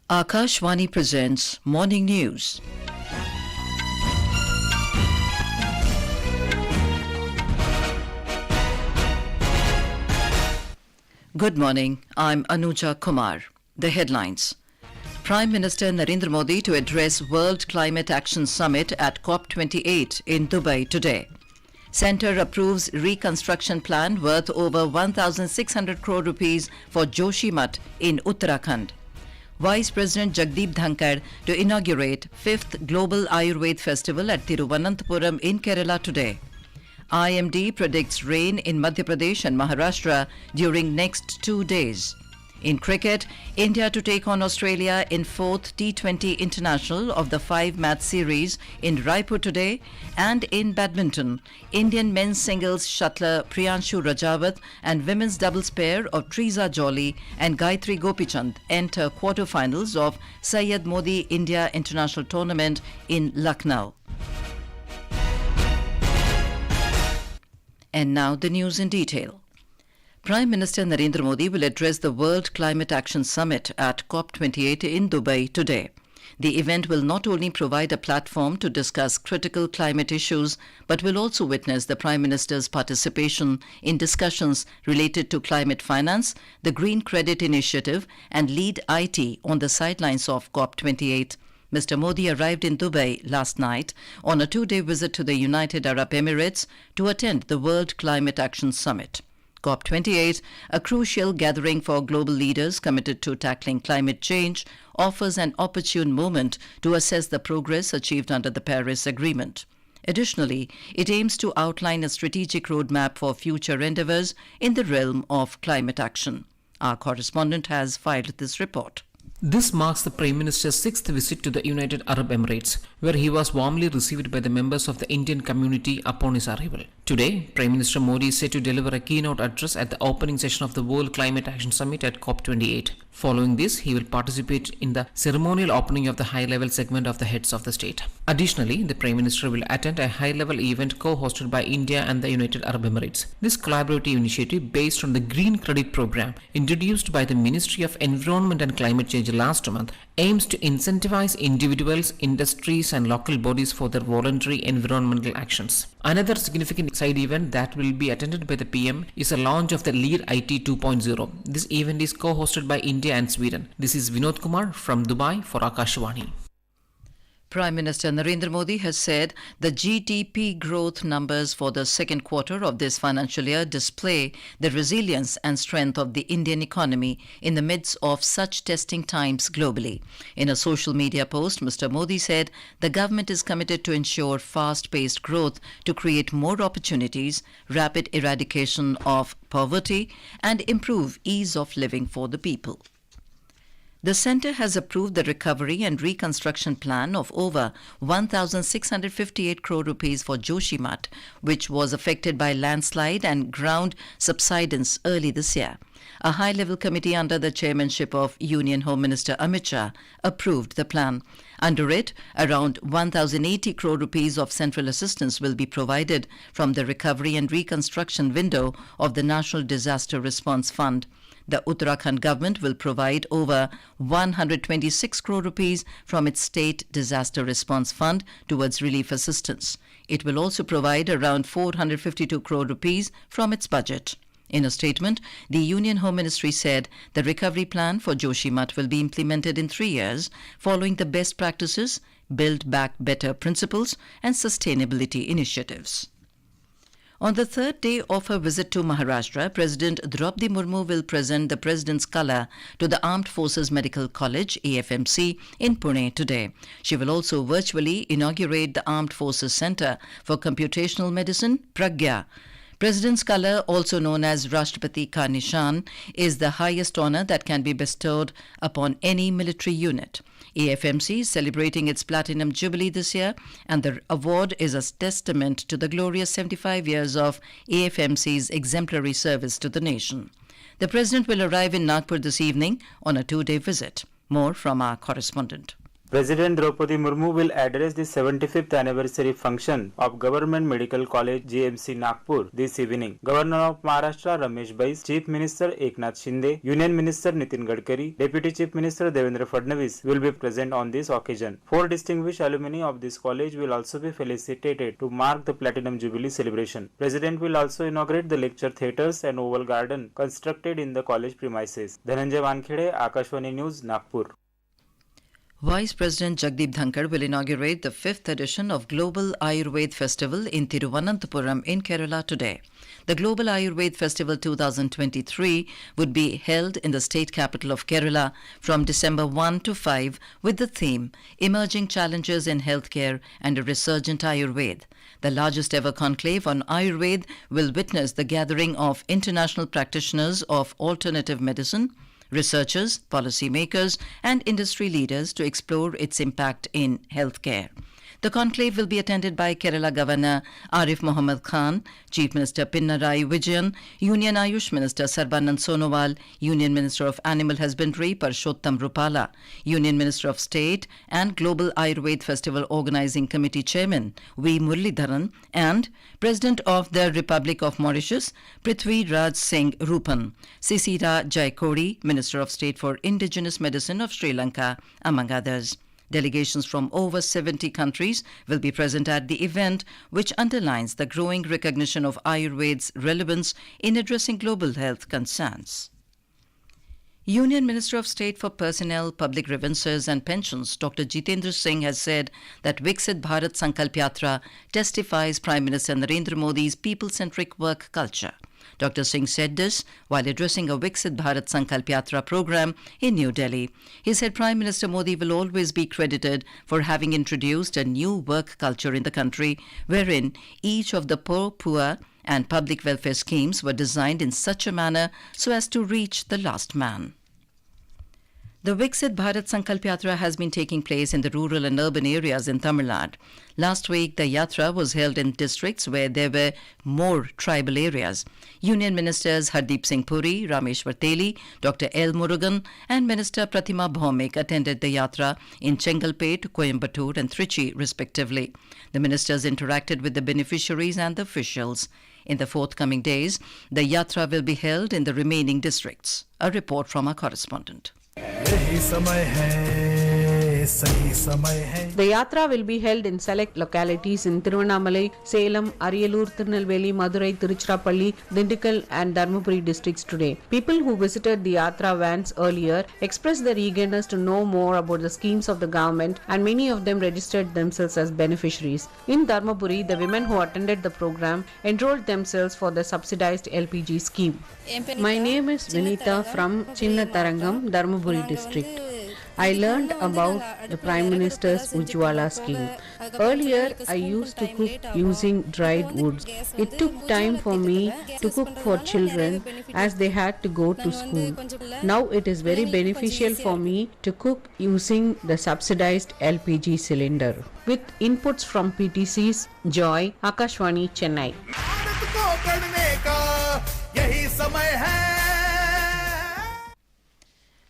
Akashvani presents Morning News. Good morning, I'm Anuja Kumar. The headlines. Prime Minister Narendra Modi to address World Climate Action Summit at COP28 in Dubai today. Centre approves reconstruction plan worth over 1,600 crore rupees for Joshimath in Uttarakhand. Vice President Jagdeep Dhankhar to inaugurate 5th Global Ayurveda Festival at Thiruvananthapuram in Kerala today. IMD predicts rain in Madhya Pradesh and Maharashtra during next 2 days. In cricket, India to take on Australia in 4th T20 International of the 5-match series in Raipur today. And in badminton, Indian men's singles shuttler Priyanshu Rajawat and women's doubles pair of Treesa and Gayatri Gopichand enter quarterfinals of Syed Modi India International tournament in Lucknow. And now the news in detail. Prime Minister Narendra Modi will address the World Climate Action Summit at COP28 in Dubai today. The event will not only provide a platform to discuss critical climate issues, but will also witness the Prime Minister's participation in discussions related to climate finance, the Green Credit Initiative, and lead IT on the sidelines of COP28. Mr. Modi arrived in Dubai last night on a 2-day visit to the United Arab Emirates to attend the World Climate Action Summit. COP28, a crucial gathering for global leaders committed to tackling climate change, offers an opportune moment to assess the progress achieved under the Paris Agreement. Additionally, it aims to outline a strategic roadmap for future endeavours in the realm of climate action. Our correspondent has filed this report. This marks the Prime Minister's 6th visit to the United Arab Emirates, where he was warmly received by the members of the Indian community upon his arrival. Today, Prime Minister Modi is set to deliver a keynote address at the opening session of the World Climate Action Summit at COP28. Following this, he will participate in the ceremonial opening of the high-level segment of the heads of the state. Additionally, the Prime Minister will attend a high-level event co-hosted by India and the United Arab Emirates. This collaborative initiative, based on the Green Credit Program introduced by the Ministry of Environment and Climate Change last month, aims to incentivize individuals, industries and local bodies for their voluntary environmental actions. Another significant side event that will be attended by the PM is a launch of the Lead IT 2.0. This event is co-hosted by India and Sweden. This is Vinod Kumar from Dubai for Akashvani. Prime Minister Narendra Modi has said the GDP growth numbers for the second quarter of this financial year display the resilience and strength of the Indian economy in the midst of such testing times globally. In a social media post, Mr. Modi said the government is committed to ensure fast-paced growth to create more opportunities, rapid eradication of poverty, and improve ease of living for the people. The Centre has approved the recovery and reconstruction plan of over 1,658 crore rupees for Joshimath, which was affected by landslide and ground subsidence early this year. A high-level committee under the chairmanship of Union Home Minister Amit Shah approved the plan. Under it, around 1,080 crore rupees of central assistance will be provided from the recovery and reconstruction window of the National Disaster Response Fund. The Uttarakhand government will provide over 126 crore rupees from its State Disaster Response Fund towards relief assistance. It will also provide around 452 crore rupees from its budget. In a statement, the Union Home Ministry said the recovery plan for Joshimath will be implemented in 3 years, following the best practices, Build Back Better principles, and sustainability initiatives. On the third day of her visit to Maharashtra, President Draupadi Murmu will present the President's Colour to the Armed Forces Medical College, AFMC, in Pune today. She will also virtually inaugurate the Armed Forces Centre for Computational Medicine, Pragya. President's Colour, also known as Rashtrapati Ka Nishan, is the highest honour that can be bestowed upon any military unit. AFMC is celebrating its Platinum Jubilee this year, and the award is a testament to the glorious 75 years of AFMC's exemplary service to the nation. The President will arrive in Nagpur this evening on a 2-day visit. More from our correspondent. President Draupadi Murmu will address the 75th anniversary function of Government Medical College GMC Nagpur this evening. Governor of Maharashtra Ramesh Bais, Chief Minister Eknath Shinde, Union Minister Nitin Gadkari, Deputy Chief Minister Devendra Fadnavis will be present on this occasion. 4 distinguished alumni of this college will also be felicitated to mark the Platinum Jubilee celebration. President will also inaugurate the lecture theatres and oval garden constructed in the college premises. Dhananjay Wankhede, Akashvani News, Nagpur. Vice President Jagdeep Dhankhar will inaugurate the 5th edition of Global Ayurveda Festival in Thiruvananthapuram in Kerala today. The Global Ayurveda Festival 2023 would be held in the state capital of Kerala from December 1 to 5 with the theme Emerging Challenges in Healthcare and a Resurgent Ayurveda. The largest ever conclave on Ayurveda will witness the gathering of international practitioners of alternative medicine, researchers, policymakers, and industry leaders to explore its impact in healthcare. The conclave will be attended by Kerala Governor Arif Mohammed Khan, Chief Minister Pinarayi Vijayan, Union Ayush Minister Sarbanand Sonowal, Union Minister of Animal Husbandry Parshottam Rupala, Union Minister of State and Global Ayurveda Festival Organizing Committee Chairman V. Muralidharan, and President of the Republic of Mauritius Prithvi Raj Singh Rupan, Sisira Jaikodi, Minister of State for Indigenous Medicine of Sri Lanka, among others. Delegations from over 70 countries will be present at the event, which underlines the growing recognition of Ayurveda's relevance in addressing global health concerns. Union Minister of State for Personnel, Public Grievances and Pensions, Dr. Jitendra Singh, has said that Viksit Bharat Sankalp Yatra testifies Prime Minister Narendra Modi's people-centric work culture. Dr. Singh said this while addressing a Viksit Bharat Sankalp Yatra program in New Delhi. He said Prime Minister Modi will always be credited for having introduced a new work culture in the country, wherein each of the poor and public welfare schemes were designed in such a manner so as to reach the last man. The Viksit Bharat Sankalp Yatra has been taking place in the rural and urban areas in Tamil Nadu. Last week, the Yatra was held in districts where there were more tribal areas. Union Ministers Hardeep Singh Puri, Rameshwar Teli, Dr. L. Murugan and Minister Pratima Bhaumik attended the Yatra in Chengalpet, Coimbatore and Trichy, respectively. The ministers interacted with the beneficiaries and the officials. In the forthcoming days, the Yatra will be held in the remaining districts. A report from our correspondent. The Yatra will be held in select localities in Tiruvannamalai, Salem, Ariyalur, Tirunelveli, Madurai, Tiruchirappalli, Dindigul and Dharmapuri districts today. People who visited the Yatra vans earlier expressed their eagerness to know more about the schemes of the government, and many of them registered themselves as beneficiaries. In Dharmapuri, the women who attended the program enrolled themselves for the subsidized LPG scheme. My name is Vinita from Chinnatarangam, Dharmapuri district. I learned about the Prime Minister's Ujjwala scheme. Earlier, I used to cook using dried woods. It took time for me to cook for children as they had to go to school. Now it is very beneficial for me to cook using the subsidized LPG cylinder. With inputs from PTCs, Joy, Akashvani, Chennai.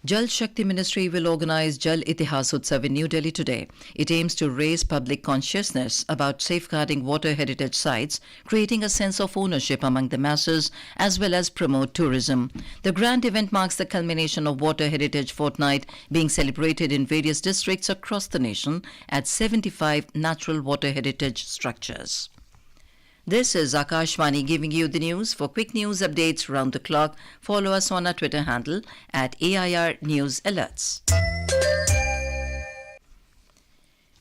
Jal Shakti Ministry will organize Jal Itihas Utsav in New Delhi today. It aims to raise public consciousness about safeguarding water heritage sites, creating a sense of ownership among the masses, as well as promote tourism. The grand event marks the culmination of Water Heritage Fortnight being celebrated in various districts across the nation at 75 natural water heritage structures. This is Akashvani giving you the news. For quick news updates round the clock, follow us on our Twitter handle at AIR News Alerts.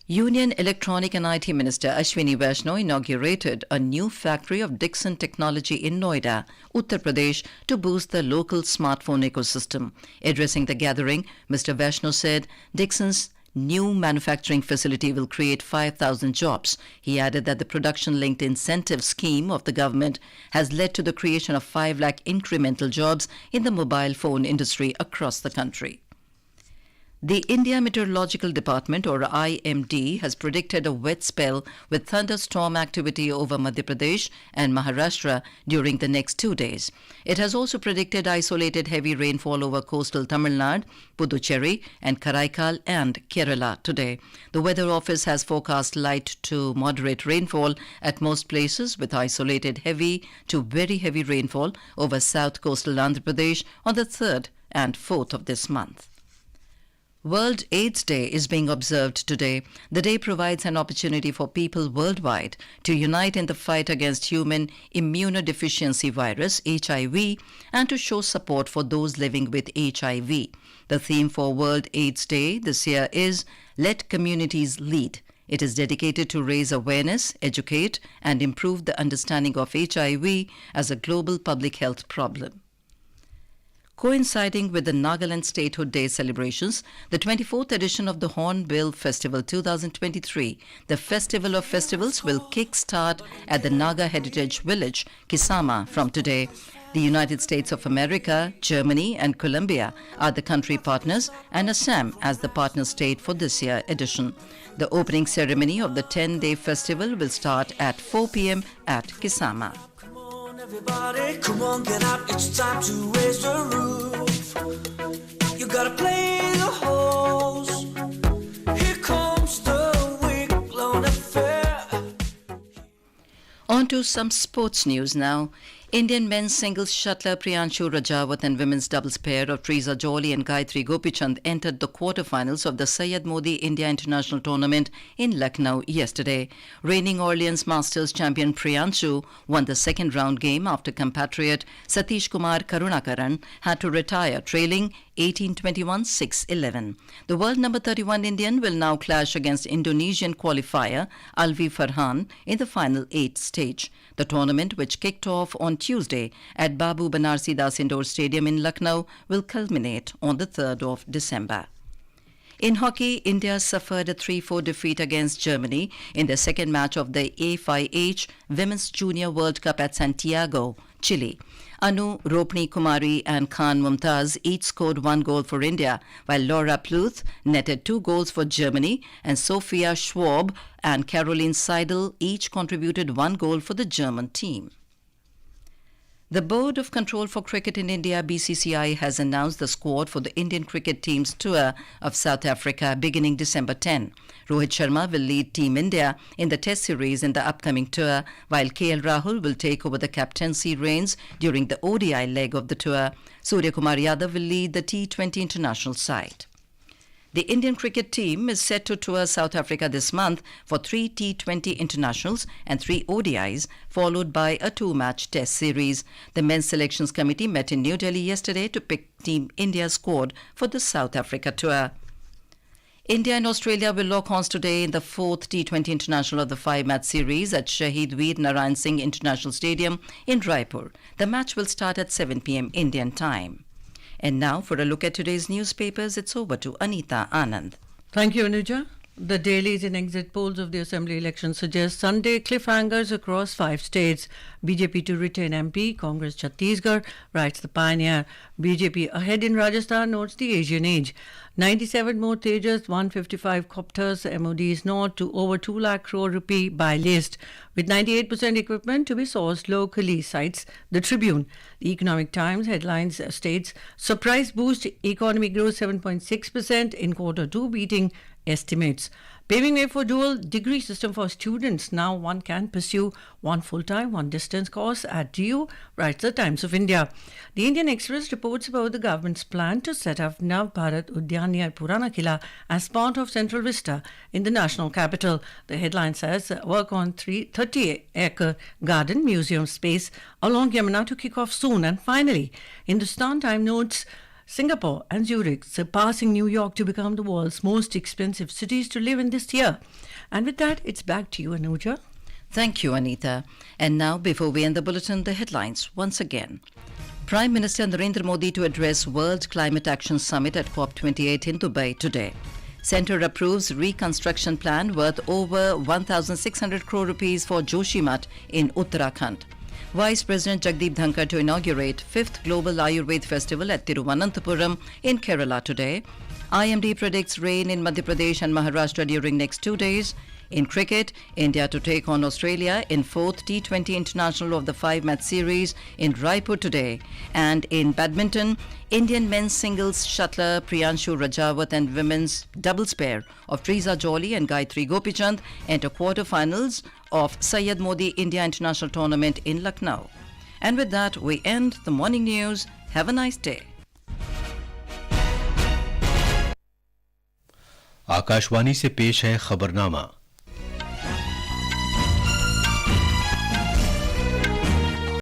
Union Electronic and IT Minister Ashwini Vaishnaw inaugurated a new factory of Dixon Technology in Noida, Uttar Pradesh, to boost the local smartphone ecosystem. Addressing the gathering, Mr. Vaishnaw said Dixon's new manufacturing facility will create 5,000 jobs. He added that the production-linked incentive scheme of the government has led to the creation of 5 lakh incremental jobs in the mobile phone industry across the country. The India Meteorological Department, or IMD, has predicted a wet spell with thunderstorm activity over Madhya Pradesh and Maharashtra during the next 2 days. It has also predicted isolated heavy rainfall over coastal Tamil Nadu, Puducherry and Karaikal and Kerala today. The Weather Office has forecast light to moderate rainfall at most places, with isolated heavy to very heavy rainfall over south coastal Andhra Pradesh on the 3rd and 4th of this month. World AIDS Day is being observed today. The day provides an opportunity for people worldwide to unite in the fight against human immunodeficiency virus, HIV, and to show support for those living with HIV. The theme for World AIDS Day this year is Let Communities Lead. It is dedicated to raise awareness, educate, and improve the understanding of HIV as a global public health problem. Coinciding with the Nagaland Statehood Day celebrations, the 24th edition of the Hornbill Festival 2023, the Festival of Festivals, will kick-start at the Naga Heritage Village, Kisama, from today. The United States of America, Germany and Colombia are the country partners, and Assam as the partner state for this year's edition. The opening ceremony of the 10-day festival will start at 4 p.m. at Kisama. Everybody, come on, get up, it's time to raise the roof. You gotta play the host. Here comes the week-long affair. On to some sports news now. Indian men's singles shuttler Priyanshu Rajawat and women's doubles pair of Treesa and Gayatri Gopichand entered the quarterfinals of the Syed Modi India International tournament in Lucknow yesterday. Reigning Orleans Masters champion Priyanshu won the second round game after compatriot Satish Kumar Karunakaran had to retire, trailing 18-21, 6-11. The world number 31 Indian will now clash against Indonesian qualifier Alvi Farhan in the final 8 stage. The tournament, which kicked off on Tuesday at Babu Banarsi Das Indoor Stadium in Lucknow, will culminate on the 3rd of December. In hockey, India suffered a 3-4 defeat against Germany in the second match of the A5H Women's Junior World Cup at Santiago, Chile. Anu, Ropni Kumari and Khan Mumtaz each scored 1 goal for India, while Laura Pluth netted 2 goals for Germany, and Sophia Schwab and Caroline Seidel each contributed 1 goal for the German team. The Board of Control for Cricket in India, BCCI, has announced the squad for the Indian cricket team's tour of South Africa beginning December 10. Rohit Sharma will lead Team India in the Test series in the upcoming tour, while KL Rahul will take over the captaincy reins during the ODI leg of the tour. Surya Kumar Yadav will lead the T20 International side. The Indian cricket team is set to tour South Africa this month for 3 T20 Internationals and 3 ODIs, followed by a 2-match Test series. The Men's Selections Committee met in New Delhi yesterday to pick Team India's squad for the South Africa tour. India and Australia will lock horns today in the 4th T20 International of the 5-match series at Shahid Veer Narayan Singh International Stadium in Raipur. The match will start at 7 p.m. Indian time. And now, for a look at today's newspapers, it's over to Anita Anand. Thank you, Anuja. The dailies and exit polls of the Assembly election suggest Sunday cliffhangers across 5 states. BJP to retain MP, Congress Chhattisgarh, writes the Pioneer. BJP ahead in Rajasthan, notes the Asian Age. 97 more Tejas, 155 copters, MOD's nod to over 2 lakh crore rupee buy list, with 98% equipment to be sourced locally, cites the Tribune. The Economic Times headlines states, surprise boost, economy grows 7.6% in Q2, beating estimates. Paving way for dual degree system for students. Now one can pursue one full-time, one distance course at DU, writes the Times of India. The Indian Express reports about the government's plan to set up Nav Bharat Udyan near Purana Kila as part of Central Vista in the national capital. The headline says work on 30-acre garden museum space along Yamuna to kick off soon. And finally, Hindustan Time notes Singapore and Zurich surpassing New York to become the world's most expensive cities to live in this year. And with that, it's back to you, Anuja. Thank you, Anita. And now, before we end the bulletin, the headlines once again. Prime Minister Narendra Modi to address World Climate Action Summit at COP28 in Dubai today. Centre approves reconstruction plan worth over 1,600 crore rupees for Joshimath in Uttarakhand. Vice President Jagdeep Dhankhar to inaugurate 5th Global Ayurveda Festival at Thiruvananthapuram in Kerala today. IMD predicts rain in Madhya Pradesh and Maharashtra during next 2 days. In cricket, India to take on Australia in 4th T20 International of the 5-match series in Raipur today. And in badminton, Indian men's singles shuttler Priyanshu Rajawat and women's doubles pair of Treesa and Gayatri Gopichand enter quarter-finals of Syed Modi India International Tournament in Lucknow. And with that, we end the morning news. Have a nice day. Akashvani से पेश है खबरनामा।